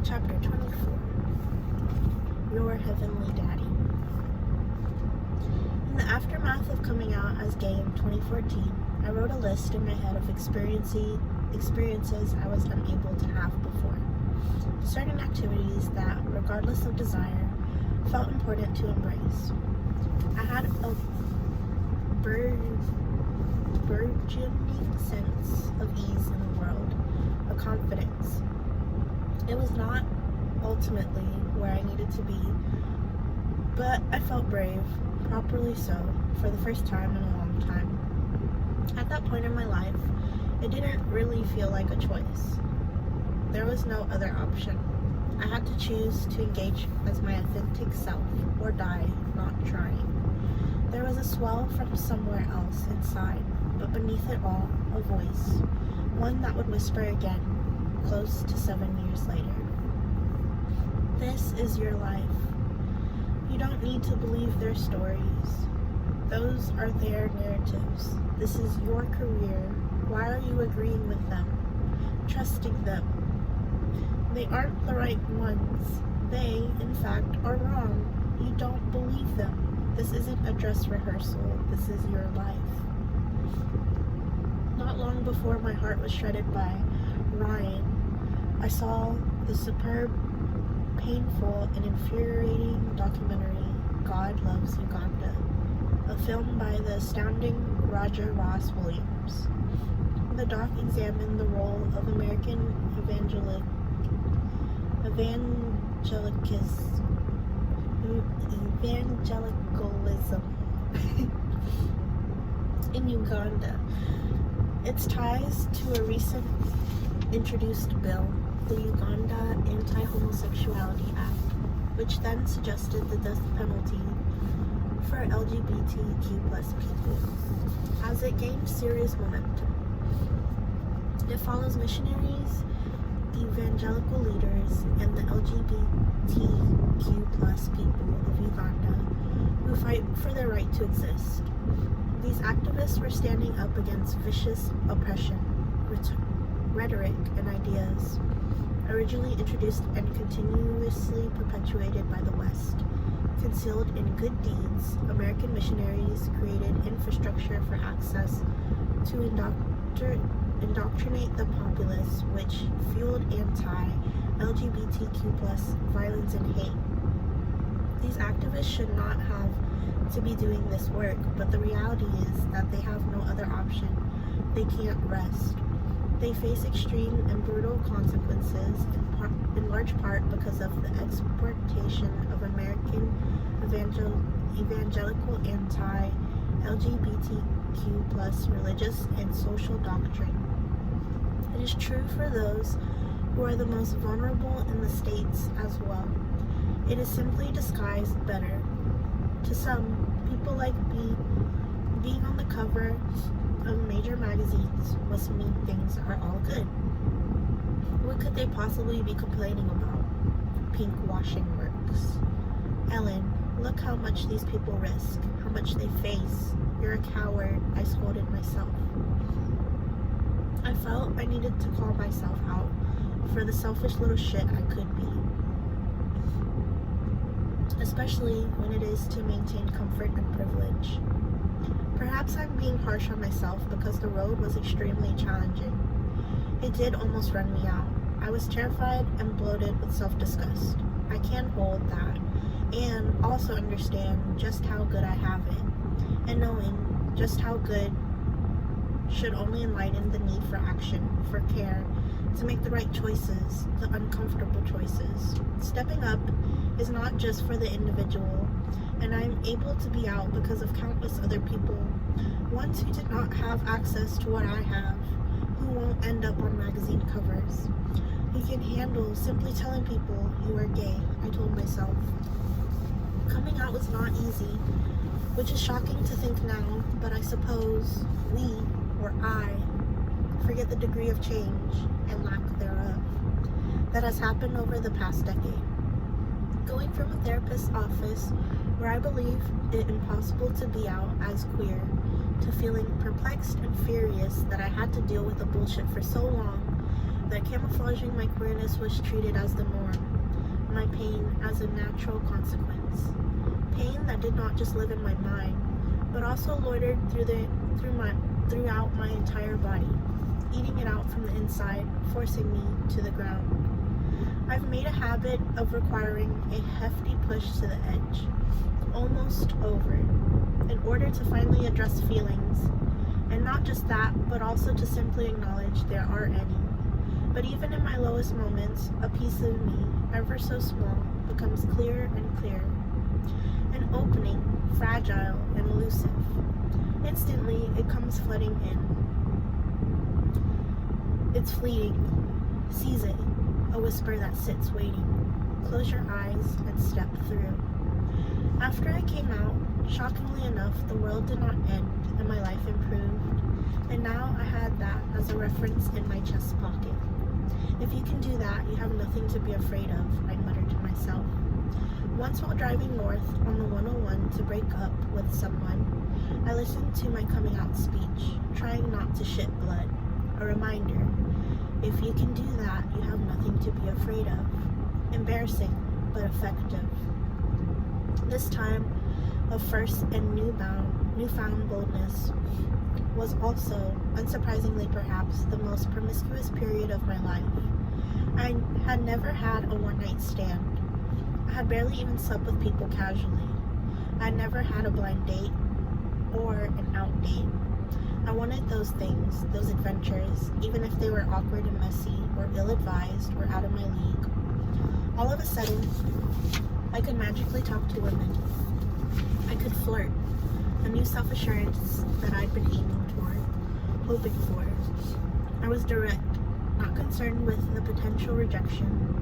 Chapter 24. Your Heavenly Daddy. In the aftermath of coming out as gay in 2014, I wrote a list in my head of experiences I was unable to have before. Certain activities that, regardless of desire, felt important to embrace. I had a burgeoning sense of ease in the world, a confidence. It was not ultimately where I needed to be, but I felt brave, properly so, for the first time in a long time. At that point in my life, it didn't really feel like a choice. There was no other option. I had to choose to engage as my authentic self or die not trying. There was a swell from somewhere else inside, but beneath it all, a voice, one that would whisper again, close to 7 years later. This is your life. You don't need to believe their stories. Those are their narratives. This is your career. Why are you agreeing with them? Trusting them? They aren't the right ones. They, in fact, are wrong. You don't believe them. This isn't a dress rehearsal. This is your life. Not long before my heart was shredded by Ryan, I saw the superb, painful, and infuriating documentary, God Loves Uganda, a film by the astounding Roger Ross Williams. The doc examined the role of American evangelicalism in Uganda, its ties to a recent introduced bill, the Uganda Anti-Homosexuality Act, which then suggested the death penalty for LGBTQ+ people, as it gained serious momentum. It follows missionaries, evangelical leaders, and the LGBTQ+ people of Uganda who fight for their right to exist. These activists were standing up against vicious oppression, rhetoric, and ideas originally introduced and continuously perpetuated by the West. Concealed in good deeds, American missionaries created infrastructure for access to indoctrinate the populace, which fueled anti-LGBTQ+ violence and hate. These activists should not have to be doing this work, but the reality is that they have no other option. They can't rest. They face extreme and brutal consequences, in large part because of the exploitation of American evangelical anti-LGBTQ+ religious and social doctrine. It is true for those who are the most vulnerable in the States as well. It is simply disguised better. To some, people like me, being on the cover of major magazines must mean things are all good. What could they possibly be complaining about? Pink washing works. Ellen, look how much these people risk, how much they face. You're a coward, I scolded myself. I felt I needed to call myself out for the selfish little shit I could be. Especially when it is to maintain comfort and privilege. Perhaps I'm being harsh on myself because the road was extremely challenging. It did almost run me out. I was terrified and bloated with self-disgust. I can hold that and also understand just how good I have it. And knowing just how good should only enlighten the need for action, for care, to make the right choices, the uncomfortable choices. Stepping up is not just for the individual, and I'm able to be out because of countless other people, ones who did not have access to what I have, who won't end up on magazine covers, who can handle simply telling people you are gay, I told myself. Coming out was not easy, which is shocking to think now, but I suppose we, or I, forget the degree of change and lack thereof that has happened over the past decade. Going from a therapist's office where I believed it impossible to be out as queer, to feeling perplexed and furious that I had to deal with the bullshit for so long, that camouflaging my queerness was treated as the norm, my pain as a natural consequence. Pain that did not just live in my mind, but also loitered throughout my entire body, eating it out from the inside, forcing me to the ground. I've made a habit of requiring a hefty push to the edge, almost over, in order to finally address feelings, and not just that, but also to simply acknowledge there are any. But even in my lowest moments, a piece of me, ever so small, becomes clearer and clearer. An opening, fragile and elusive. Instantly, it comes flooding in. It's fleeting. Seize it. A whisper that sits waiting. Close your eyes and step through. After I came out, shockingly enough, the world did not end and my life improved. And now I had that as a reference in my chest pocket. If you can do that, you have nothing to be afraid of, I muttered to myself. Once while driving north on the 101 to break up with someone, I listened to my coming out speech, trying not to shit blood. A reminder, if you can do that, you have nothing to be afraid of. Embarrassing, but effective. This time of first and newfound boldness was also, unsurprisingly perhaps, the most promiscuous period of my life. I had never had a one-night stand. I had barely even slept with people casually. I had never had a blind date or an out date. I wanted those things, those adventures, even if they were awkward and messy, or ill-advised, or out of my league. All of a sudden, I could magically talk to women. I could flirt. A new self-assurance that I'd been aiming toward, hoping for. I was direct, not concerned with the potential rejection.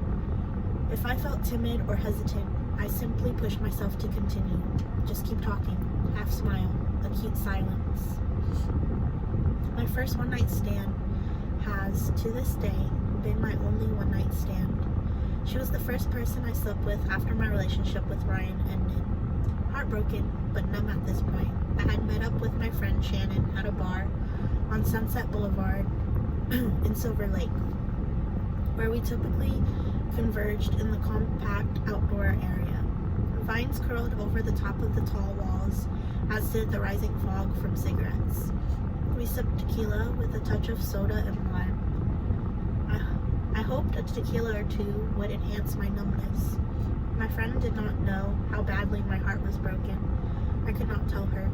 If I felt timid or hesitant, I simply pushed myself to continue. Just keep talking, half smile, acute silence. My first one-night stand has, to this day, been my only one-night stand. She was the first person I slept with after my relationship with Ryan ended. Heartbroken, but numb at this point, I had met up with my friend Shannon at a bar on Sunset Boulevard in Silver Lake, where we typically converged in the compact outdoor area. Vines curled over the top of the tall walls, as did the rising fog from cigarettes. We sipped tequila with a touch of soda and lime. I hoped a tequila or two would enhance my numbness. My friend did not know how badly my heart was broken. I could not tell her.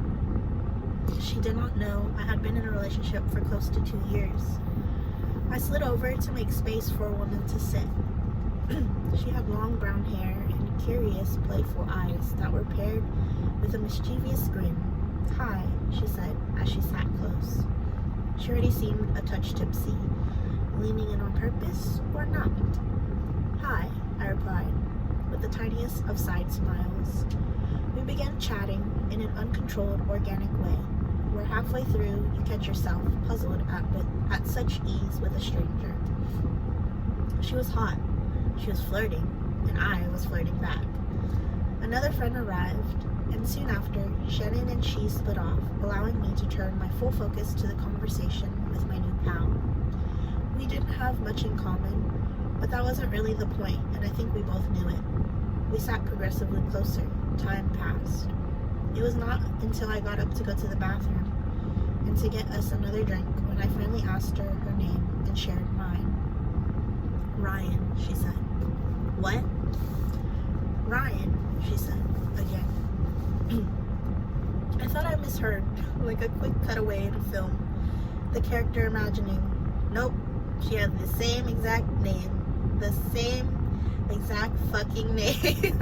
She did not know I had been in a relationship for close to 2 years. I slid over to make space for a woman to sit. She had long brown hair and curious, playful eyes that were paired with a mischievous grin. "Hi," she said as she sat close. She already seemed a touch tipsy, leaning in on purpose or not. "Hi," I replied, with the tiniest of side smiles. We began chatting in an uncontrolled, organic way, where halfway through you catch yourself puzzled at such ease with a stranger. She was hot, she was flirting, and I was flirting back. Another friend arrived, and soon after, Shannon and she split off, allowing me to turn my full focus to the conversation with my new pal. We didn't have much in common, but that wasn't really the point, and I think we both knew it. We sat progressively closer. Time passed. It was not until I got up to go to the bathroom and to get us another drink when I finally asked her her name and shared mine. "Ryan," she said. "What?" "Ryan," she said again. I thought I misheard, like a quick cutaway in a film. The character imagining, nope, she had the same exact name. The same exact fucking name.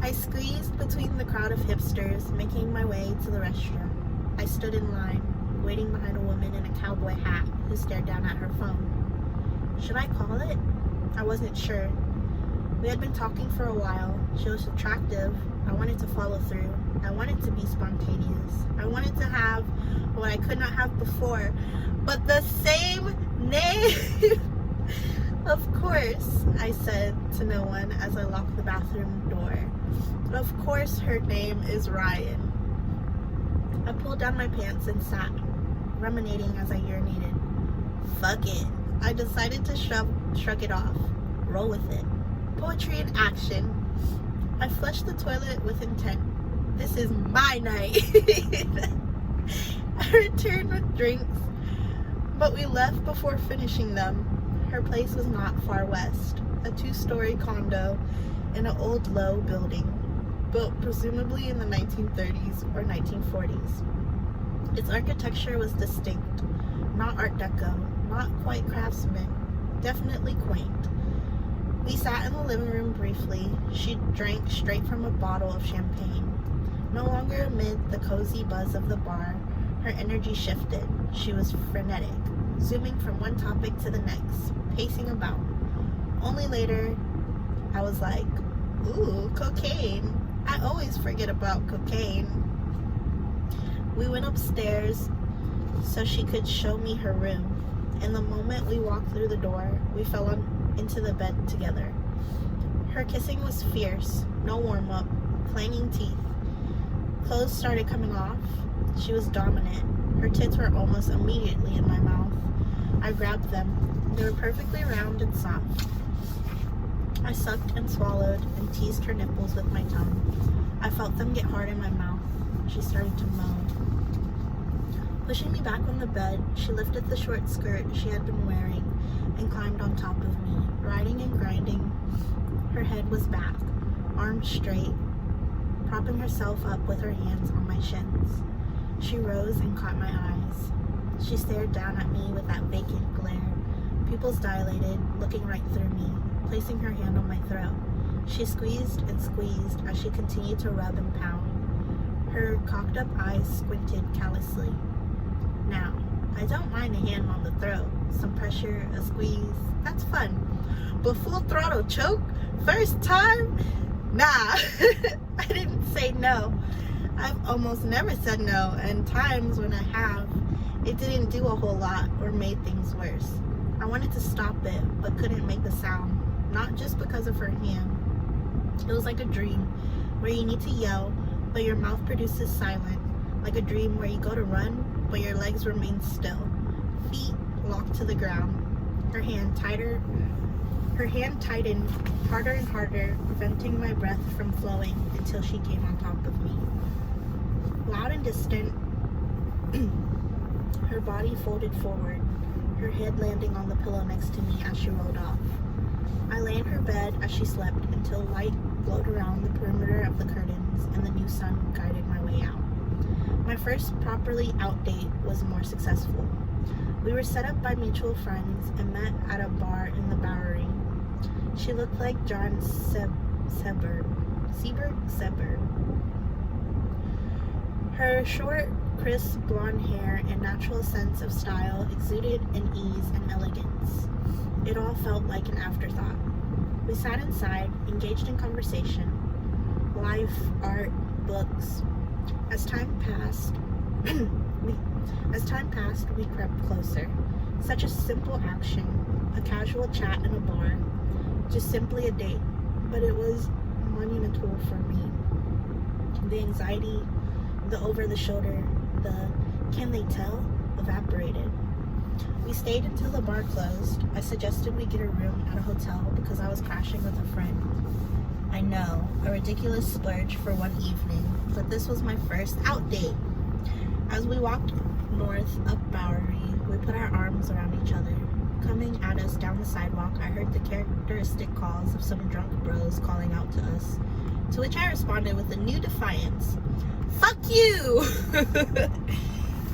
I squeezed between the crowd of hipsters, making my way to the restroom. I stood in line, waiting behind a woman in a cowboy hat who stared down at her phone. Should I call it? I wasn't sure. We had been talking for a while. She was attractive. I wanted to follow through. I wanted to be spontaneous. I wanted to have what I could not have before, but the same name. "Of course," I said to no one as I locked the bathroom door. "Of course her name is Ryan." I pulled down my pants and sat, ruminating as I urinated. Fuck it. I decided to shrug it off, roll with it. Poetry in action. I flushed the toilet with intent. This is my night. I returned with drinks, but we left before finishing them. Her place was not far west, a 2-story condo in an old low building, built presumably in the 1930s or 1940s. Its architecture was distinct, not Art Deco, not quite craftsman, definitely quaint. We sat in the living room briefly. She drank straight from a bottle of champagne. No longer amid the cozy buzz of the bar, her energy shifted. She was frenetic, zooming from one topic to the next, pacing about. Only later, I was like, ooh, cocaine. I always forget about cocaine. We went upstairs so she could show me her room. And the moment we walked through the door, we fell into the bed together. Her kissing was fierce, no warm-up, clanging teeth. Clothes started coming off. She was dominant. Her tits were almost immediately in my mouth. I grabbed them. They were perfectly round and soft. I sucked and swallowed and teased her nipples with my tongue. I felt them get hard in my mouth. She started to moan. Pushing me back on the bed, she lifted the short skirt she had been wearing and climbed on top of me, riding and grinding. Her head was back, arms straight, propping herself up with her hands on my shins. She rose and caught my eyes. She stared down at me with that vacant glare, pupils dilated, looking right through me, placing her hand on my throat. She squeezed and squeezed as she continued to rub and pound. Her cocked up eyes squinted callously. Now, I don't mind a hand on the throat, some pressure, a squeeze, that's fun. But full throttle choke? First time? Nah, I didn't say no. I've almost never said no, and times when I have, it didn't do a whole lot or made things worse. I wanted to stop it, but couldn't make the sound, not just because of her hand. It was like a dream where you need to yell, but your mouth produces silence, like a dream where you go to run, but your legs remain still, feet locked to the ground. Her hand tightened harder and harder, preventing my breath from flowing until she came on top of me. Loud and distant, her body folded forward, her head landing on the pillow next to me as she rolled off. I lay in her bed as she slept until light glowed around the perimeter of the curtains and the new sun guided my way out. My first properly out date was more successful. We were set up by mutual friends and met at a bar in the Bowery. She looked like John Seberg. Her short, crisp blonde hair and natural sense of style exuded an ease and elegance. It all felt like an afterthought. We sat inside, engaged in conversation, life, art, books. As time passed, we crept closer. Such a simple action, a casual chat in a bar, just simply a date, but it was monumental for me. The anxiety, the over-the-shoulder, the can they tell evaporated. We stayed until the bar closed. I suggested we get a room at a hotel because I was crashing with a friend. I know, a ridiculous splurge for one evening, but this was my first out date. As we walked north up Bowery, we put our arms around each other. Coming at us down the sidewalk, I heard the characteristic calls of some drunk bros calling out to us, to which I responded with a new defiance. Fuck you!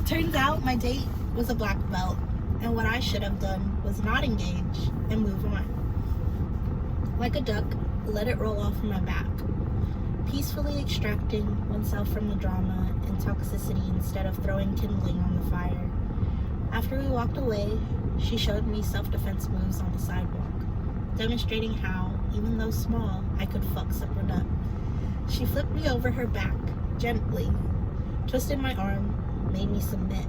Turns out my date was a black belt, and what I should have done was not engage and move on. Like a duck, let it roll off my back, peacefully extracting oneself from the drama and toxicity instead of throwing kindling on the fire. After we walked away, she showed me self-defense moves on the sidewalk, demonstrating how, even though small, I could fuck someone up. She flipped me over her back, gently, twisted my arm, made me submit.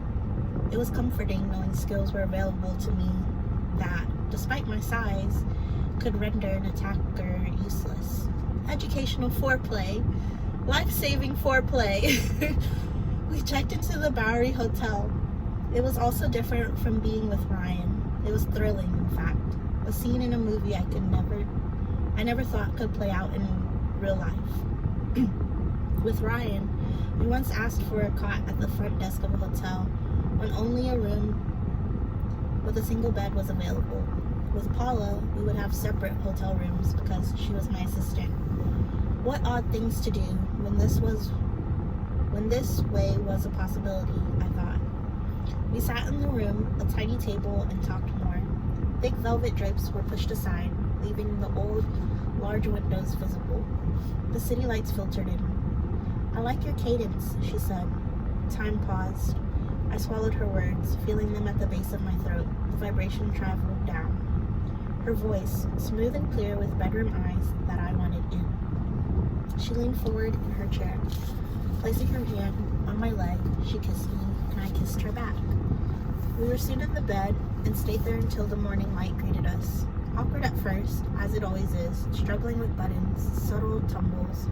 It was comforting knowing skills were available to me that, despite my size, could render an attacker useless. Educational foreplay, life-saving foreplay. We checked into the Bowery Hotel. It was also different from being with Ryan. It was thrilling, in fact. A scene in a movie I never thought could play out in real life. With Ryan, we once asked for a cot at the front desk of a hotel when only a room with a single bed was available. With Paula, we would have separate hotel rooms because she was my assistant. What odd things to do when this way was a possibility, I thought. We sat in the room, a tiny table, and talked more. Thick velvet drapes were pushed aside, leaving the old, large windows visible. The city lights filtered in. "I like your cadence," she said. Time paused. I swallowed her words, feeling them at the base of my throat. The vibration traveled down. Her voice, smooth and clear with bedroom eyes that I wanted in. She leaned forward in her chair. Placing her hand on my leg, she kissed me, and I kissed her back. We were soon in the bed and stayed there until the morning light greeted us. Awkward at first, as it always is, struggling with buttons, subtle tumbles,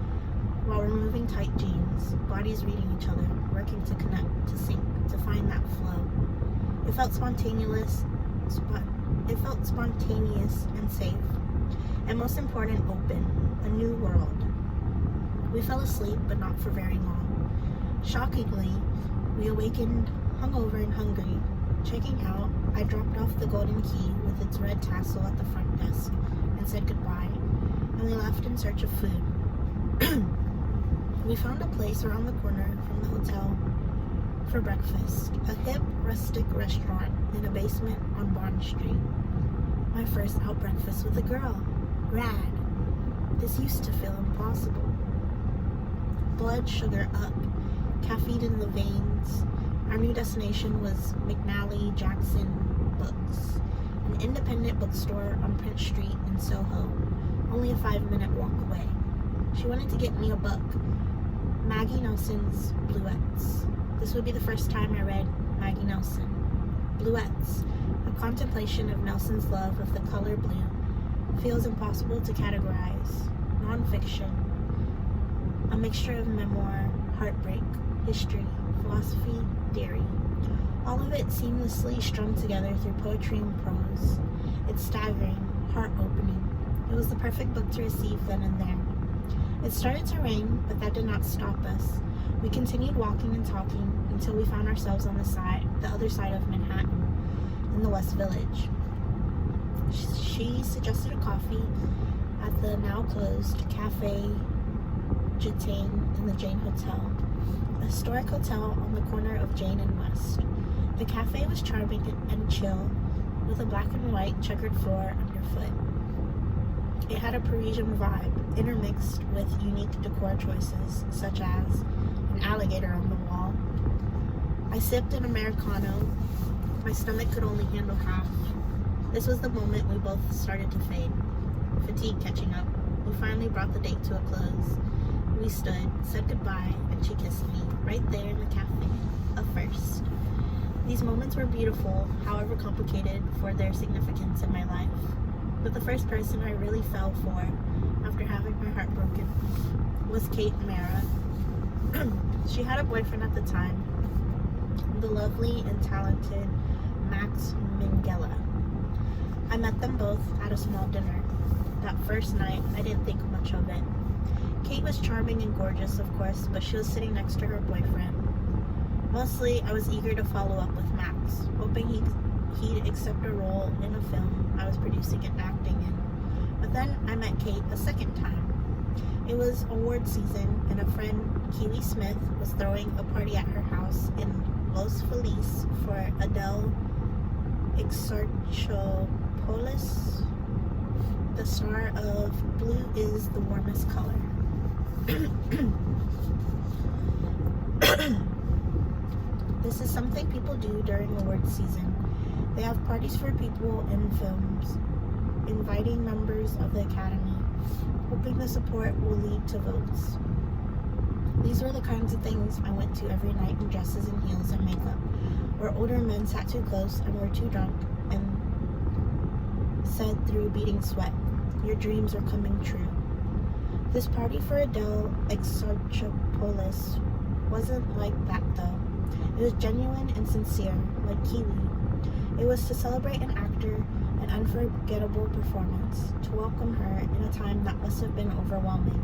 while removing tight jeans, bodies reading each other, working to connect, to sync, to find that flow. It felt spontaneous and safe, and most important, open, a new world. We fell asleep, but not for very long. Shockingly, we awakened hungover and hungry. Checking out, I dropped off the golden key with its red tassel at the front desk and said goodbye, and we left in search of food. We found a place around the corner from the hotel for breakfast, a hip, rustic restaurant in a basement on Bond Street. My first out breakfast with a girl. Rad. This used to feel impossible. Blood sugar up, caffeine in the veins. Our new destination was McNally Jackson Books, an independent bookstore on Prince Street in Soho, only a 5-minute walk away. She wanted to get me a book, Maggie Nelson's Bluets. This would be the first time I read Maggie Nelson. Bluets, a contemplation of Nelson's love of the color blue, feels impossible to categorize. Nonfiction, a mixture of memoir, heartbreak, history, philosophy, theory. All of it seamlessly strung together through poetry and prose. It's staggering, heart-opening. It was the perfect book to receive then and there. It started to rain, but that did not stop us. We continued walking and talking until we found ourselves on the other side of Manhattan, in the West Village. She suggested a coffee at the now-closed Cafe Jane in the Jane Hotel, a historic hotel on the corner of Jane and West. The cafe was charming and chill, with a black and white checkered floor underfoot. It had a Parisian vibe, intermixed with unique decor choices, such as an alligator on the wall. I sipped an Americano. My stomach could only handle half. This was the moment we both started to fade. Fatigue catching up. We finally brought the date to a close. We stood, said goodbye, and she kissed me, right there in the cafe. A first. These moments were beautiful, however complicated for their significance in my life. But the first person I really fell for, after having my heart broken, was Kate Mara. She had a boyfriend at the time, the lovely and talented Max Minghella. I met them both at a small dinner. That first night, I didn't think much of it. Kate was charming and gorgeous, of course, but she was sitting next to her boyfriend. Mostly, I was eager to follow up with Max, hoping he'd accept a role in a film I was producing and acting in. But then I met Kate a second time. It was award season, and a friend, Kiwi Smith, was throwing a party at her house in Los Feliz for Adele Exarchopoulos, the star of Blue is the Warmest Color. This is something people do during award season. They have parties for people in films, inviting members of the Academy, hoping the support will lead to votes. These were the kinds of things I went to every night in dresses and heels and makeup, where older men sat too close and were too drunk and said through beating sweat, "Your dreams are coming true." This party for Adele Exarchopoulos wasn't like that though. It was genuine and sincere, like Kiwi. It was to celebrate an actor laughter, an unforgettable performance, to welcome her in a time that must have been overwhelming.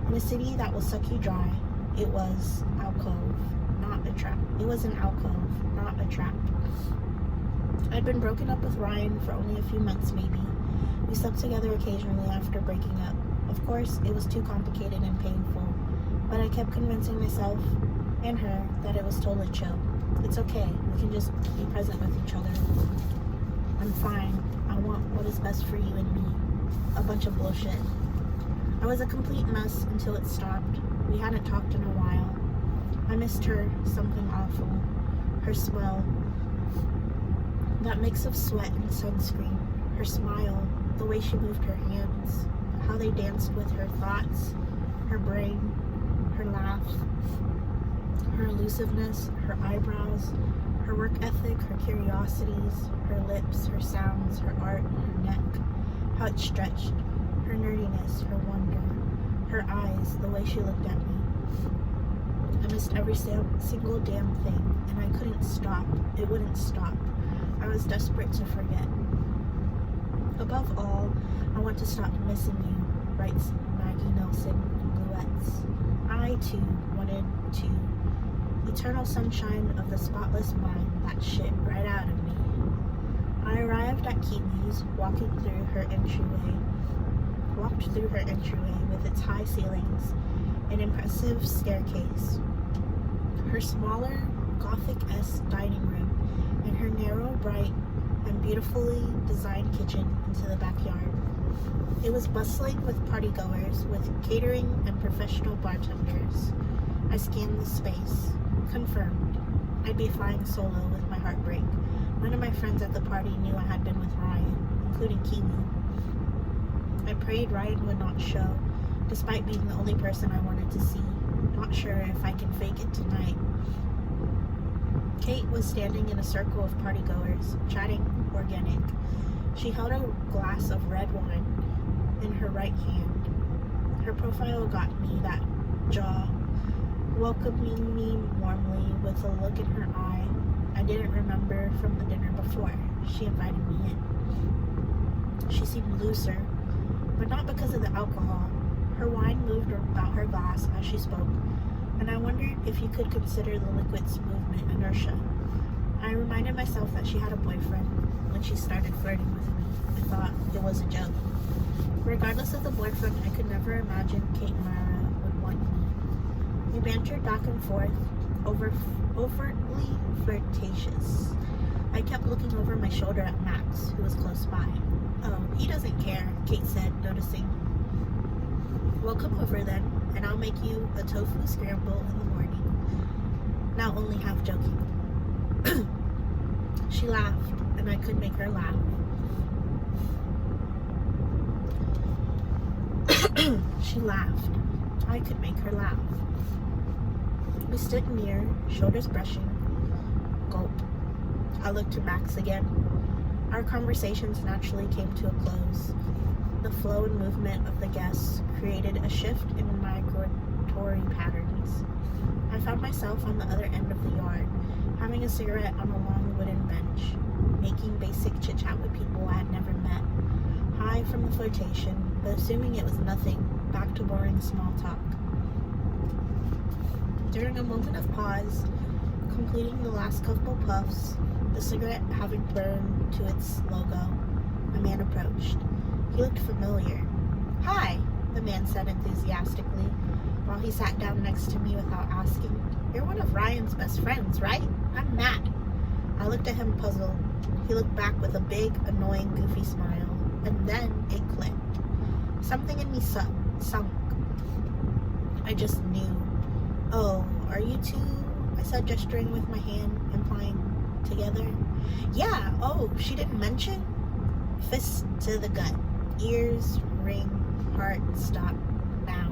In a city that will suck you dry, it was alcove, not a trap. It was an alcove, not a trap. I'd been broken up with Ryan for only a few months maybe. We slept together occasionally after breaking up. Of course, it was too complicated and painful, but I kept convincing myself and her that it was totally chill. It's okay, we can just be present with each other. I'm fine. I want what is best for you and me. A bunch of bullshit. I was a complete mess until it stopped. We hadn't talked in a while. I missed her, something awful. Her smell. That mix of sweat and sunscreen. Her smile. The way she moved her hands. How they danced with her thoughts. Her brain. Her laugh. Her elusiveness. Her eyebrows. Her work ethic. Her curiosities. Her lips. Her sounds. Her art. Her neck. How it stretched. Her nerdiness. Her wonder. Her eyes. The way she looked at me. I missed every single damn thing, and I couldn't stop. It wouldn't stop. I was desperate to forget. Above all, I want to stop missing you, writes Maggie Nelson in Bluettes. I, too, wanted to. Eternal sunshine of the spotless mind, that shit right out of me. I arrived at Kiwi's, walked through her entryway with its high ceilings, an impressive staircase, her smaller, Gothic-esque dining room, and her narrow, bright, and beautifully designed kitchen into the backyard. It was bustling with partygoers, with catering and professional bartenders. I scanned the space. Confirmed. I'd be flying solo with my heartbreak. None of my friends at the party knew I had been with Ryan, including Kiwi. I prayed Ryan would not show, despite being the only person I wanted to see. Not sure if I can fake it tonight. Kate was standing in a circle of partygoers, chatting organic. She held a glass of red wine in her right hand. Her profile got me that jaw, welcoming me warmly with a look in her eye I didn't remember from the dinner before. She invited me in. She seemed looser, but not because of the alcohol. Her wine moved about her glass as she spoke, and I wondered if you could consider the liquid's movement inertia. I reminded myself that she had a boyfriend when she started flirting with me. I thought it was a joke. Regardless of the boyfriend, I could never imagine Kate Mara would want me. We bantered back and forth, overtly flirtatious. I kept looking over my shoulder at Max, who was close by. Oh, he doesn't care, Kate said, noticing. Well, come over then, and I'll make you a tofu scramble in the morning. Now only half joking. She laughed, and I could make her laugh. She laughed. I could make her laugh. We stood near, shoulders brushing. Gulp. I looked to Max again. Our conversations naturally came to a close. The flow and movement of the guests created a shift in migratory patterns. I found myself on the other end of the yard, having a cigarette on a long wooden bench, making basic chit-chat with people I had never met. High from the flirtation, but assuming it was nothing, back to boring small talk. During a moment of pause, completing the last couple puffs, the cigarette having burned to its logo, a man approached. He looked familiar. "Hi," the man said enthusiastically, while he sat down next to me without asking. "You're one of Ryan's best friends, right? I'm Matt." I looked at him puzzled. He looked back with a big, annoying, goofy smile, and then it clicked. Something in me sunk. I just knew. "Oh, are you two?" I said, gesturing with my hand, implying together. "Yeah, oh, she didn't mention?" Fist to the gut. Ears, ring, heart, stop, now,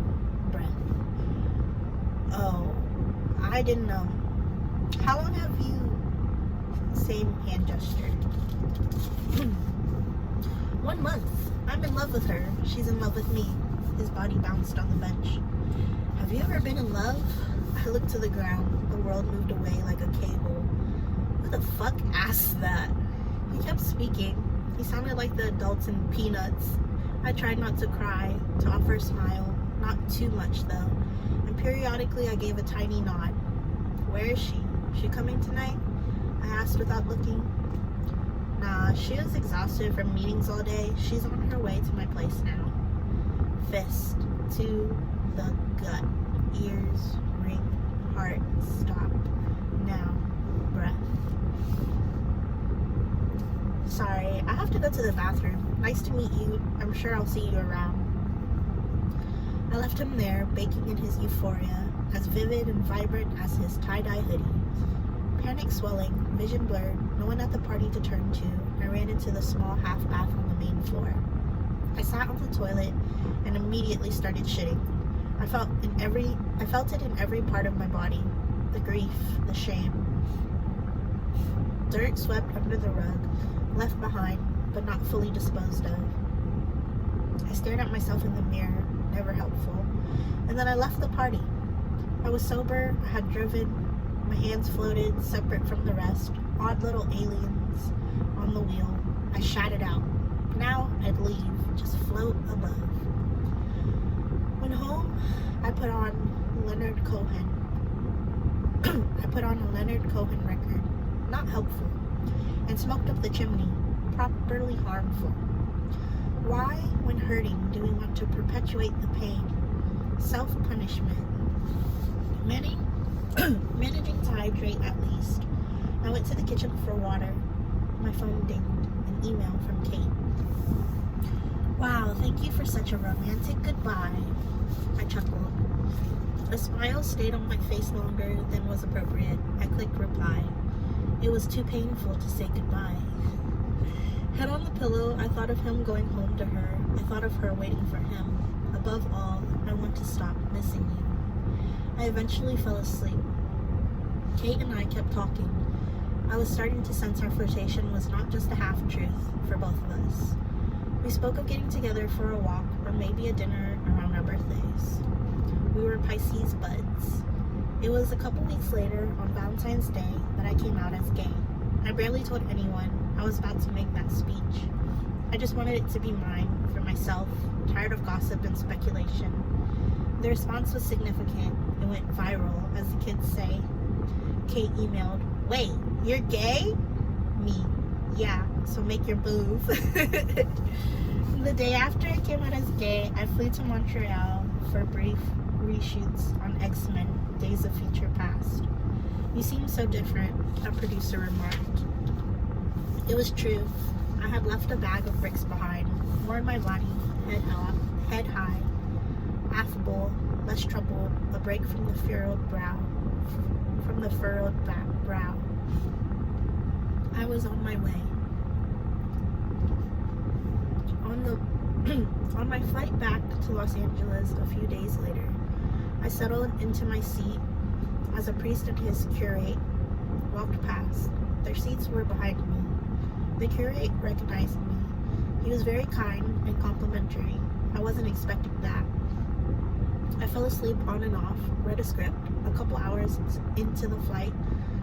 breath. "Oh, I didn't know. How long have you..." Same hand gesture. 1 month. I'm in love with her. She's in love with me. His body bounced on the bench. "Have you ever been in love?" I looked to the ground. The world moved away like a cable. Who the fuck asked that? He kept speaking. He sounded like the adults in Peanuts. I tried not to cry, to offer a smile, not too much though, and periodically I gave a tiny nod. Where is she? She coming tonight? I asked without looking. Nah, she was exhausted from meetings all day. She's on her way to my place now. Fist to the gut. Ears ring. Heart stop. Now. Breath. Sorry, I have to go to the bathroom. Nice to meet you. I'm sure I'll see you around. I left him there, baking in his euphoria, as vivid and vibrant as his tie-dye hoodie. Panic swelling, vision blurred, no one at the party to turn to, I ran into the small half bath on the main floor. I sat on the toilet and immediately started shitting. I felt it in every part of my body. The grief, the shame. Dirt swept under the rug, left behind, but not fully disposed of. I stared at myself in the mirror, never helpful, and then I left the party. I was sober, I had driven, my hands floated, separate from the rest, odd little aliens on the wheel. I shouted out. Now I'd leave, just float above. When home, I put on Leonard Cohen. I put on a Leonard Cohen record, not helpful, and smoked up the chimney, properly harmful. Why, when hurting, do we want to perpetuate the pain? Self-punishment. Managing to hydrate at least. I went to the kitchen for water. My phone dinged. An email from Kate. Wow, thank you for such a romantic goodbye. I chuckled. A smile stayed on my face longer than was appropriate. I clicked reply. It was too painful to say goodbye. Head on the pillow, I thought of him going home to her. I thought of her waiting for him. Above all, I want to stop missing you. I eventually fell asleep. Kate and I kept talking. I was starting to sense our flirtation was not just a half-truth for both of us. We spoke of getting together for a walk or maybe a dinner around our birthdays. We were Pisces buds. It was a couple weeks later, on Valentine's Day, that I came out as gay. I barely told anyone. I was about to make that speech. I just wanted it to be mine, for myself, tired of gossip and speculation. The response was significant. It went viral, as the kids say. Kate emailed, "Wait, you're gay?" Me, "Yeah, so make your move." The day after I came out as gay, I flew to Montreal for brief reshoots on X-Men, Days of Future Past. "You seem so different," a producer remarked. It was true. I had left a bag of bricks behind, more in my body, head high, affable, less troubled, a break from the furrowed brow. I was on my way. On my flight back to Los Angeles a few days later, I settled into my seat as a priest and his curate walked past. Their seats were behind me. The curate recognized me. He was very kind and complimentary. I wasn't expecting that. I fell asleep on and off, read a script. A couple hours into the flight,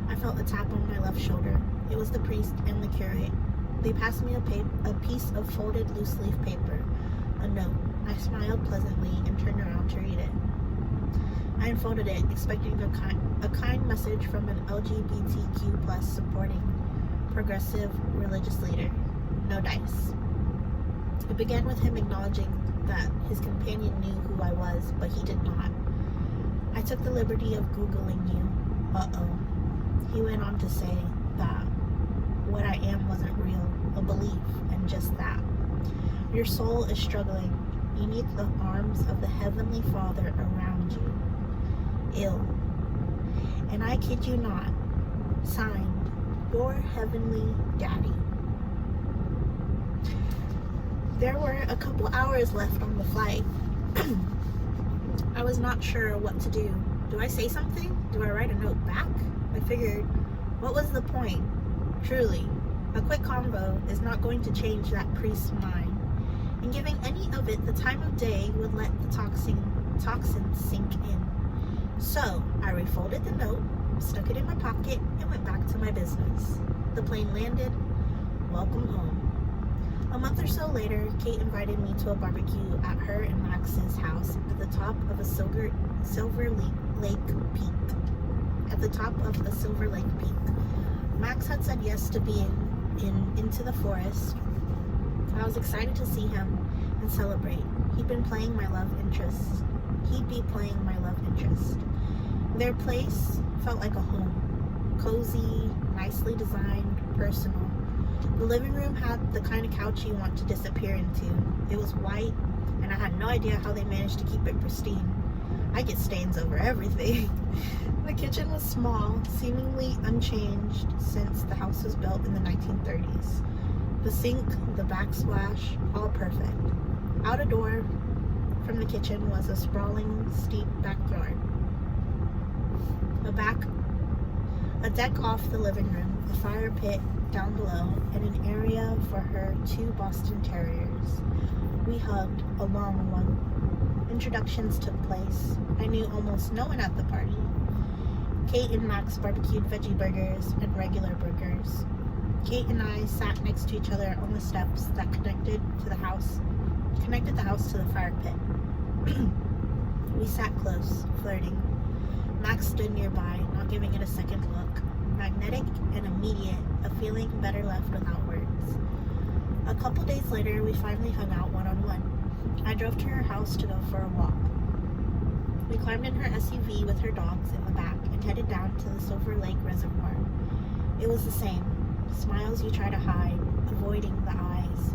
I felt a tap on my left shoulder. It was the priest and the curate. They passed me a piece of folded loose leaf paper, a note. I smiled pleasantly and turned around to read it. I unfolded it, expecting a kind message from an LGBTQ+ supporting progressive religious leader. No dice. It began with him acknowledging that his companion knew who I was, but he did not. I took the liberty of Googling you. Uh-oh. He went on to say that what I am wasn't real, a belief, and just that. Your soul is struggling. You need the arms of the Heavenly Father around you. Ill. And I kid you not. Signed, your Heavenly Daddy. There were a couple hours left on the flight. I was not sure what to do. Do I say something? Do I write a note back? I figured, what was the point? Truly, a quick convo is not going to change that priest's mind, and giving any of it the time of day would let the toxins sink in. So, I refolded the note, stuck it in my pocket, and went back to my business. The plane landed. Welcome home. A month or so later, Kate invited me to a barbecue at her and Max's house at the top of a Silver Lake Peak. At the top of a Silver Lake Peak. Max had said yes to being into the forest. I was excited to see him and celebrate. He'd be playing my love interest. Their place felt like a home. Cozy, nicely designed, personal. The living room had the kind of couch you want to disappear into. It was white, and I had no idea how they managed to keep it pristine. I get stains over everything. The kitchen was small, seemingly unchanged since the house was built in the 1930s. The sink, the backsplash, all perfect. Out a door from the kitchen was a sprawling, steep backyard. A deck off the living room, a fire pit down below, and an area for her 2 Boston Terriers. We hugged, a long one. Introductions took place. I knew almost no one at the party. Kate and Max barbecued veggie burgers and regular burgers. Kate and I sat next to each other on the steps that connected the house to the fire pit. We sat close, flirting. Max stood nearby, not giving it a second look. Magnetic and immediate, a feeling better left without words. A couple days later, we finally hung out one-on-one. I drove to her house to go for a walk. We climbed in her SUV with her dogs in the back and headed down to the Silver Lake Reservoir. It was the same. Smiles you try to hide, avoiding the eyes.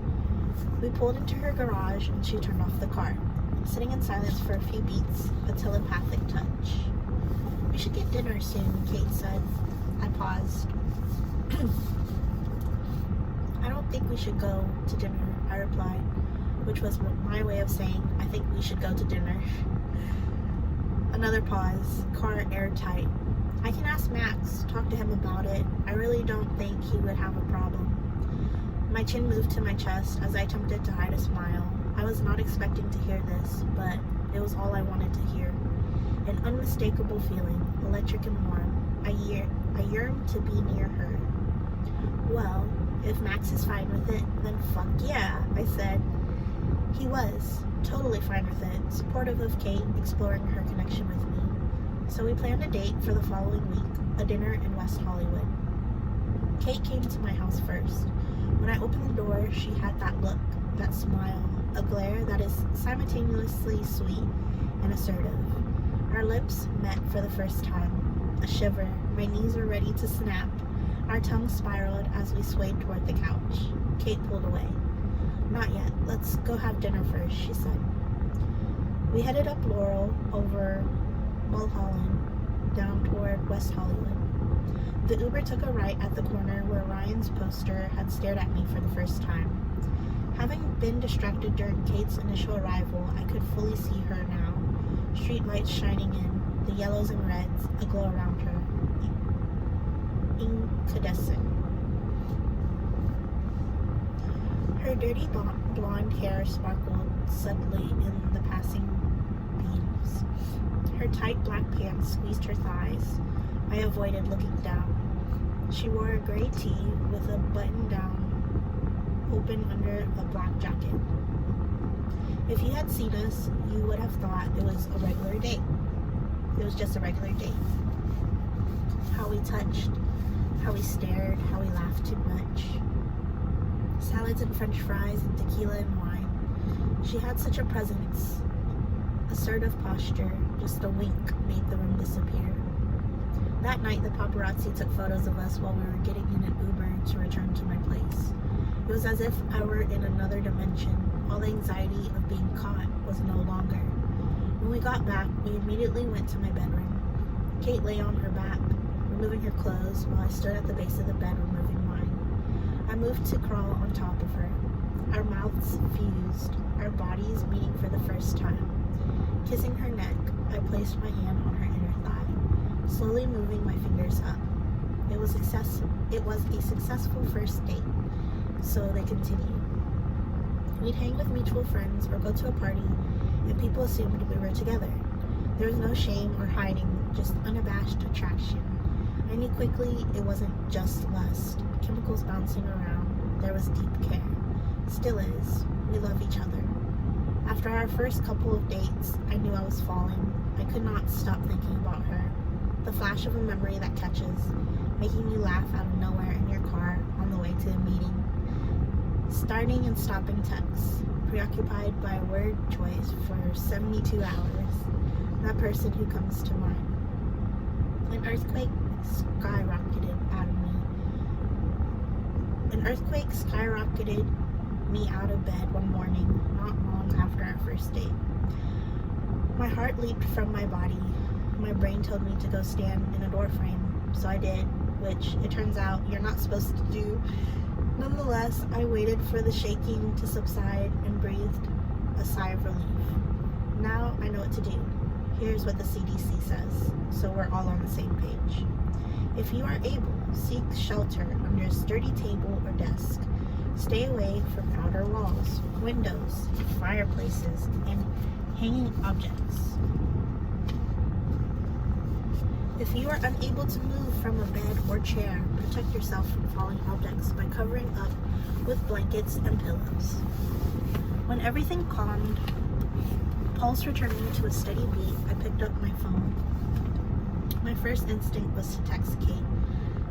We pulled into her garage and she turned off the car, sitting in silence for a few beats, a telepathic touch. "We should get dinner soon," Kate said. I paused. "I don't think we should go to dinner," I replied, which was my way of saying, "I think we should go to dinner." Another pause, car airtight. "I can ask Max, talk to him about it. I really don't think he would have a problem." My chin moved to my chest as I attempted to hide a smile. I was not expecting to hear this, but it was all I wanted to hear. An unmistakable feeling, electric and warm. I yearned to be near her. "Well, if Max is fine with it, then fuck yeah," I said. He was, totally fine with it, supportive of Kate exploring her connection with me. So we planned a date for the following week, a dinner in West Hollywood. Kate came to my house first. When I opened the door, she had that look, that smile, a glare that is simultaneously sweet and assertive. Our lips met for the first time. A shiver, my knees were ready to snap. Our tongues spiraled as we swayed toward the couch. Kate pulled away. "Not yet, let's go have dinner first," she said. We headed up Laurel over Mulholland, down toward West Hollywood. The Uber took a right at the corner where Ryan's poster had stared at me for the first time. Having been distracted during Kate's initial arrival, I could fully see her now. Street lights shining in, the yellows and reds, a glow around her. Incandescent. Her dirty blonde hair sparkled subtly in the passing beams. Her tight black pants squeezed her thighs. I avoided looking down. She wore a gray tee with a button down open under a black jacket. If you had seen us, you would have thought it was a regular date. It was just a regular date. How we touched, how we stared, how we laughed too much. Salads and french fries and tequila and wine. She had such a presence. Assertive posture, just a wink made the room disappear. That night, the paparazzi took photos of us while we were getting in an Uber to return to my place. It was as if I were in another dimension. All the anxiety of being caught was no longer. When we got back, we immediately went to my bedroom. Kate lay on her back, removing her clothes, while I stood at the base of the bed removing mine. I moved to crawl on top of her. Our mouths fused, our bodies meeting for the first time. Kissing her neck, I placed my hand on her inner thigh, slowly moving my fingers up. It was a successful first date, so they continued. We'd hang with mutual friends or go to a party, and people assumed we were together. There was no shame or hiding, just unabashed attraction. I knew quickly it wasn't just lust, chemicals bouncing around. There was deep care. Still is. We love each other. After our first couple of dates, I knew I was falling. I could not stop thinking about her. The flash of a memory that catches, making you laugh out of nowhere in your car on the way to a meeting. Starting and stopping texts, preoccupied by a word choice for 72 hours. That person who comes to mind. An earthquake skyrocketed out of me. An earthquake skyrocketed me out of bed one morning, not long after our first date. My heart leaped from my body. My brain told me to go stand in a door frame, so I did, which it turns out you're not supposed to do. Nonetheless, I waited for the shaking to subside and breathed a sigh of relief. Now I know what to do. Here's what the CDC says, so we're all on the same page. If you are able, seek shelter under a sturdy table or desk. Stay away from outer walls, windows, fireplaces, and hanging objects. If you are unable to move from a bed or chair, protect yourself from falling objects by covering up with blankets and pillows. When everything calmed, pulse returning to a steady beat, I picked up my phone. My first instinct was to text Kate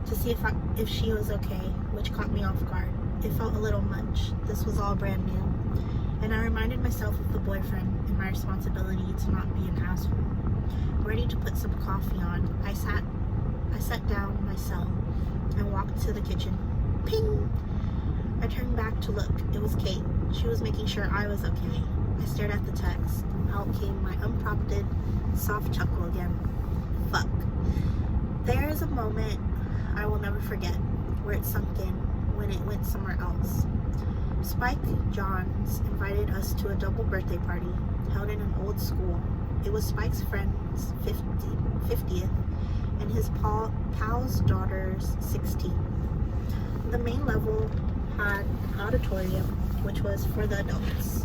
to see if she was okay, which caught me off guard. It felt a little much. This was all brand new. And I reminded myself of the boyfriend and my responsibility to not be an asshole. Ready to put some coffee on, I sat down in my cell and walked to the kitchen. Ping! I turned back to look. It was Kate. She was making sure I was okay. I stared at the text. Out came my unprompted, soft chuckle again. Fuck. There is a moment I will never forget, where it sunk in when it went somewhere else. Spike Johns invited us to a double birthday party held in an old school. It was Spike's friend's 50th and his pal's daughter's 16th. The main level had an auditorium, which was for the adults.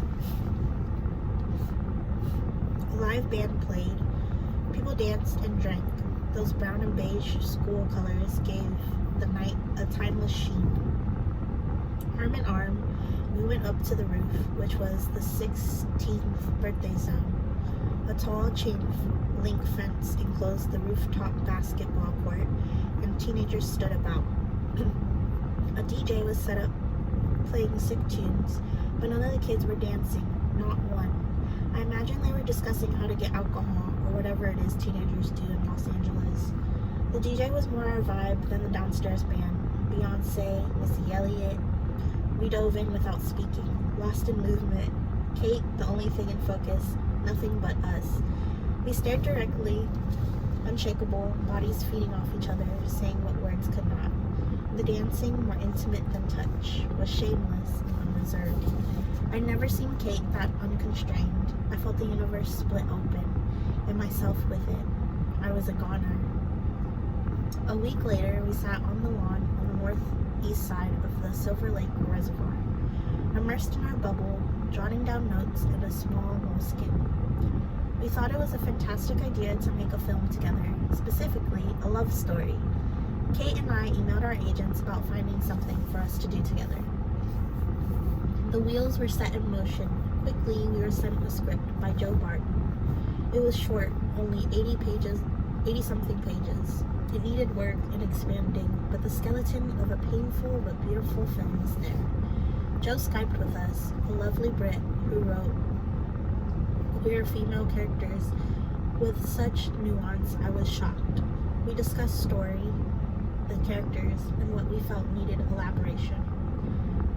A live band played. People danced and drank. Those brown and beige school colors gave the night a timeless sheen. Arm in arm, we went up to the roof, which was the 16th birthday zone. A tall chain link fence enclosed the rooftop basketball court, and teenagers stood about. A DJ was set up playing sick tunes, but none of the kids were dancing, not one. I imagine they were discussing how to get alcohol, or whatever it is teenagers do in Los Angeles. The DJ was more our vibe than the downstairs band. Beyonce, Missy Elliot. We dove in without speaking, lost in movement. Kate, the only thing in focus, nothing but us. We stared directly, unshakable, bodies feeding off each other, saying what words could not. The dancing, more intimate than touch, was shameless and unreserved. I'd never seen Kate that unconstrained. I felt the universe split open, and myself with it. I was a goner. A week later, we sat on the lawn on the northeast side of the Silver Lake Reservoir, immersed in our bubble, jotting down notes in a small moleskin. We thought it was a fantastic idea to make a film together, specifically a love story. Kate and I emailed our agents about finding something for us to do together. The wheels were set in motion. Quickly, we were sent a script by Joe Barton. It was short, only 80-something pages. It needed work and expanding, but the skeleton of a painful but beautiful film was there. Joe Skyped with us, a lovely Brit who wrote queer female characters with such nuance I was shocked. We discussed story, the characters, and what we felt needed elaboration.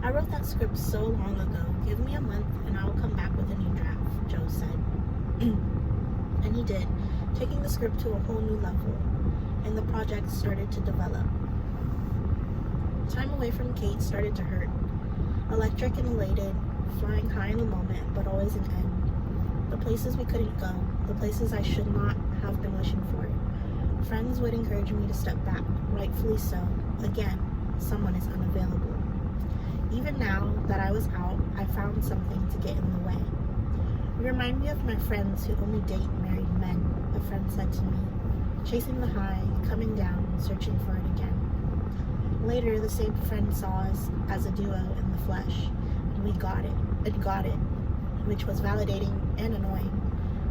I wrote that script so long ago. Give me a month and I will come back with a new draft, Joe said. And he did, taking the script to a whole new level, and the project started to develop. Time away from Kate started to hurt. Electric and elated, flying high in the moment, but always an end. The places we couldn't go, the places I should not have been wishing for. Friends would encourage me to step back, rightfully so. Again, someone is unavailable. Even now that I was out, I found something to get in the way. You remind me of my friends who only date married men, a friend said to me, chasing the high, coming down, searching for it again. Later, the same friend saw us as a duo in the flesh, and we got it. It got it, which was validating and annoying.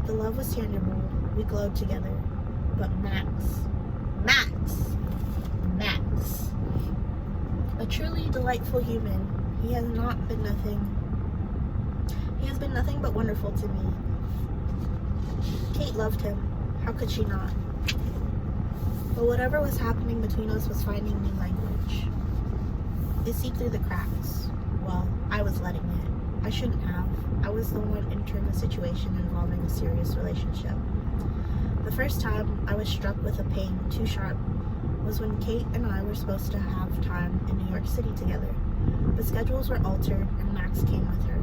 The love was tangible. We glowed together. But Max, a truly delightful human, he has been nothing but wonderful to me. Kate loved him. How could she not? But whatever was happening between us was finding new language. It seeped through the cracks. Well, I was letting it. I shouldn't have. I was the one entering a situation involving a serious relationship. The first time I was struck with a pain too sharp was when Kate and I were supposed to have time in New York City together. The schedules were altered and Max came with her.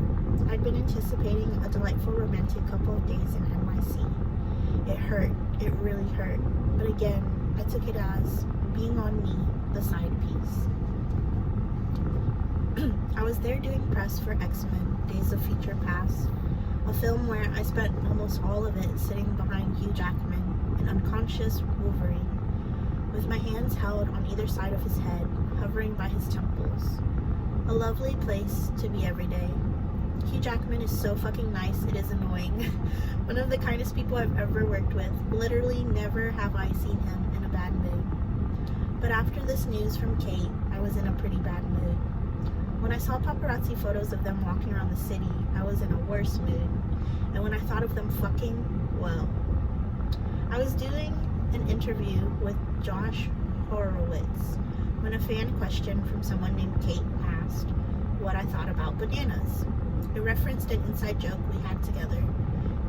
I'd been anticipating a delightful romantic couple of days in NYC. It hurt. It really hurt. But again, I took it as being on me, the side piece. I was there doing press for X-Men, Days of Future Past, a film where I spent almost all of it sitting behind Hugh Jackman, an unconscious Wolverine, with my hands held on either side of his head, hovering by his temples. A lovely place to be every day. Hugh Jackman is so fucking nice, it is annoying. One of the kindest people I've ever worked with. Literally never have I seen him in a bad mood. But after this news from Kate, I was in a pretty bad mood. When I saw paparazzi photos of them walking around the city, I was in a worse mood. And when I thought of them fucking, well, I was doing an interview with Josh Horowitz when a fan question from someone named Kate asked what I thought about bananas. It referenced an inside joke we had together.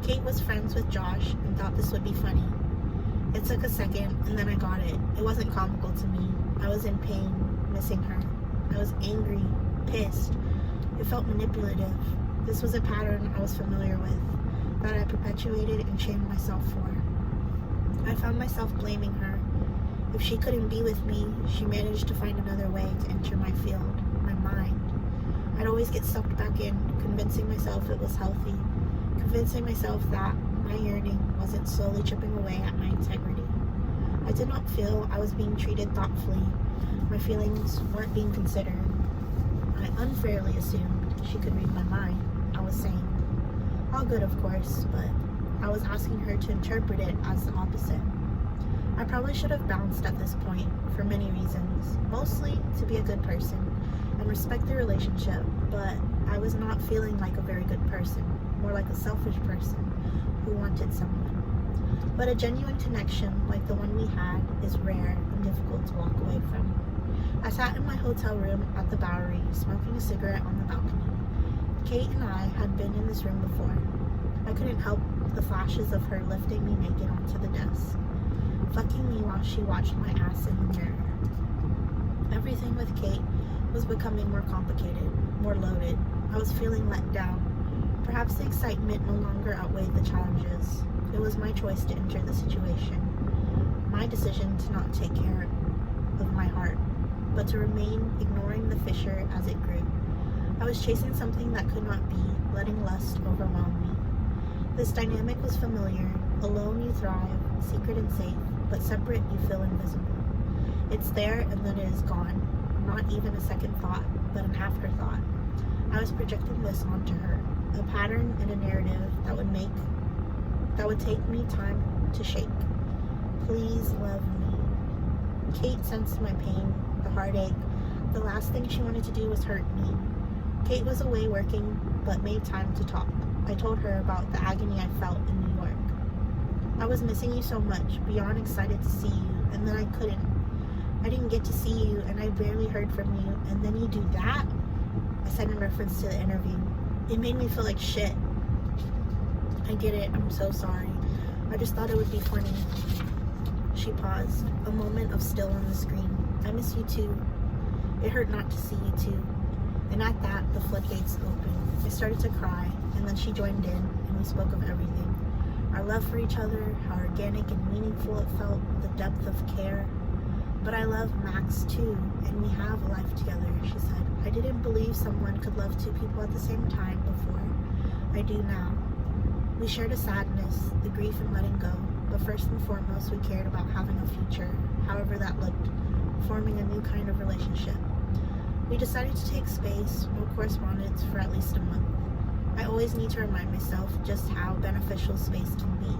Kate was friends with Josh and thought this would be funny. It took a second and then I got it. It wasn't comical to me. I was in pain, missing her. I was angry, pissed. It felt manipulative. This was a pattern I was familiar with, that I perpetuated and shamed myself for. I found myself blaming her. If she couldn't be with me, she managed to find another way to enter my field, my mind. I'd always get sucked back in, convincing myself it was healthy, convincing myself that my yearning wasn't slowly chipping away at my integrity. I did not feel I was being treated thoughtfully. My feelings weren't being considered. I unfairly assumed she could read my mind. I was saying, all good of course, but I was asking her to interpret it as the opposite. I probably should have bounced at this point for many reasons, mostly to be a good person and respect the relationship, but I was not feeling like a very good person, more like a selfish person who wanted someone. But a genuine connection like the one we had is rare and difficult to walk away from. I sat in my hotel room at the Bowery, smoking a cigarette on the balcony. Kate and I had been in this room before. I couldn't help the flashes of her lifting me naked onto the desk, fucking me while she watched my ass in the mirror. Everything with Kate was becoming more complicated, more loaded. I was feeling let down. Perhaps the excitement no longer outweighed the challenges. It was my choice to enter the situation, my decision to not take care of my heart, but to remain ignoring the fissure as it grew. I was chasing something that could not be, letting lust overwhelm me. This dynamic was familiar. Alone you thrive, secret and safe, but separate you feel invisible. It's there and then it is gone. Not even a second thought, but an afterthought. I was projecting this onto her, a pattern and a narrative that would take me time to shake. Please love me. Kate sensed my pain, the heartache. The last thing she wanted to do was hurt me. Kate was away working, but made time to talk. I told her about the agony I felt in New York. I was missing you so much, beyond excited to see you, and then I couldn't. I didn't get to see you, and I barely heard from you, and then you do that? I said in reference to the interview. It made me feel like shit. I get it, I'm so sorry. I just thought it would be funny. She paused, a moment of still on the screen. I miss you too. It hurt not to see you too. And at that, the floodgates opened. I started to cry, and then she joined in, and we spoke of everything. Our love for each other, how organic and meaningful it felt, the depth of care. But I love Max too, and we have a life together, she said. I didn't believe someone could love two people at the same time before. I do now. We shared a sadness, the grief in letting go, but first and foremost we cared about having a future, however that looked, forming a new kind of relationship. We decided to take space, no correspondence for at least a month. I always need to remind myself just how beneficial space can be.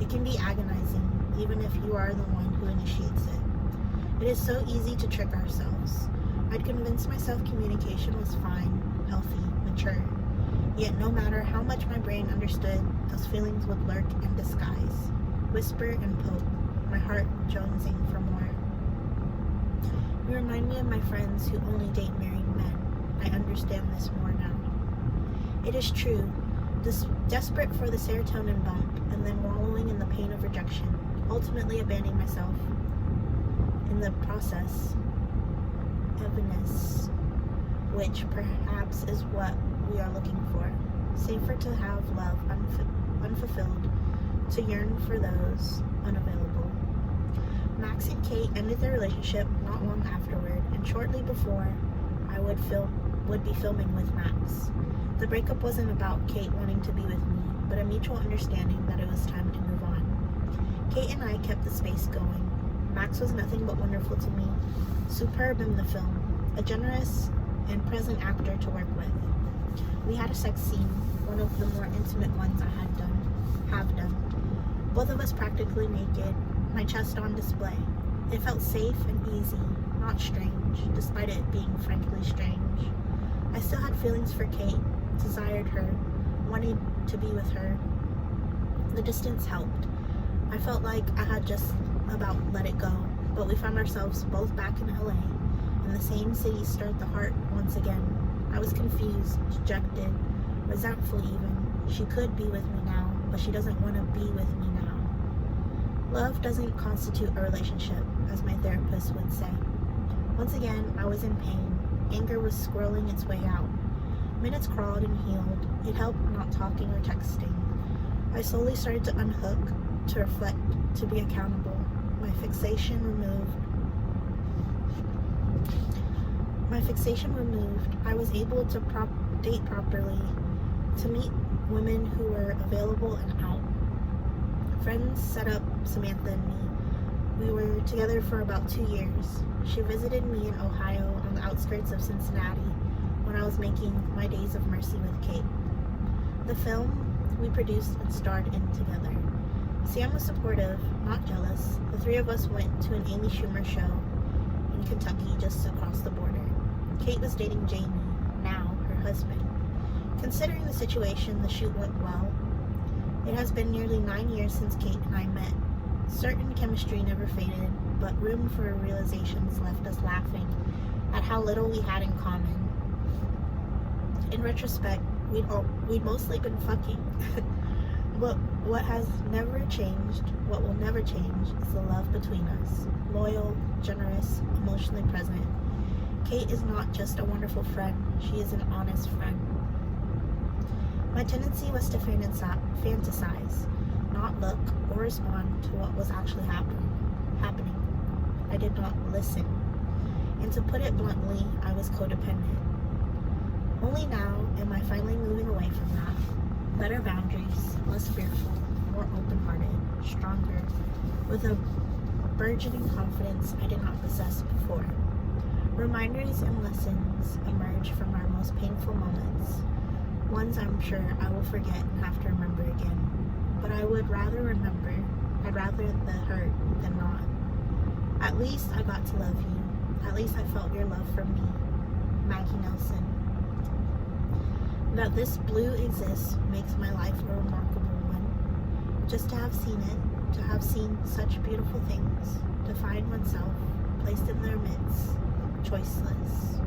It can be agonizing, even if you are the one who initiates it. It is so easy to trick ourselves. I'd convinced myself communication was fine, healthy, mature. Yet no matter how much my brain understood, those feelings would lurk and disguise, whisper and poke, my heart jonesing for more. You remind me of my friends who only date married men. I understand this more now. It is true, desperate for the serotonin bump and then wallowing in the pain of rejection, ultimately abandoning myself in the process. Heaviness, which perhaps is what we are looking for. Safer to have love unfulfilled, to yearn for those unavailable. Max and Kate ended their relationship not long afterward, and shortly before I would be filming with Max. The breakup wasn't about Kate wanting to be with me, but a mutual understanding that it was time to move on. Kate and I kept the space going. Max was nothing but wonderful to me, superb in the film, a generous and present actor to work with. We had a sex scene, one of the more intimate ones I have done. Both of us practically naked, my chest on display. It felt safe and easy, not strange, despite it being frankly strange. I still had feelings for Kate, desired her, wanted to be with her. The distance helped. I felt like I had just about let it go, but we found ourselves both back in LA, and the same city stirred the heart once again. I was confused, dejected, resentful even. She could be with me now, but she doesn't want to be with me now. Love doesn't constitute a relationship, as my therapist would say. Once again, I was in pain. Anger was squirreling its way out. Minutes crawled and healed. It helped not talking or texting. I slowly started to unhook, to reflect, to be accountable. My fixation removed, I was able to date properly, to meet women who were available and out. Friends set up Samantha and me. We were together for about 2 years. She visited me in Ohio on the outskirts of Cincinnati when I was making My Days of Mercy with Kate. The film we produced and starred in together. Sam was supportive, not jealous. The three of us went to an Amy Schumer show in Kentucky just across the border. Kate was dating Jamie, now her husband. Considering the situation, the shoot went well. It has been nearly 9 years since Kate and I met. Certain chemistry never faded, but room for realizations left us laughing at how little we had in common. In retrospect, we'd mostly been fucking. But what has never changed, what will never change, is the love between us. Loyal, generous, emotionally present. Kate is not just a wonderful friend, she is an honest friend. My tendency was to fantasize, not look or respond to what was actually happening. I did not listen. And to put it bluntly, I was codependent. Only now am I finally moving away from that. Better boundaries, less fearful, more open-hearted, stronger, with a burgeoning confidence I did not possess before. Reminders and lessons emerge from our most painful moments, ones I'm sure I will forget and have to remember again. But I would rather remember. I'd rather the hurt than not. At least I got to love you. At least I felt your love for me. Maggie Nelson. That this blue exists makes my life a remarkable one. Just to have seen it, to have seen such beautiful things, to find oneself placed in their midst, choiceless.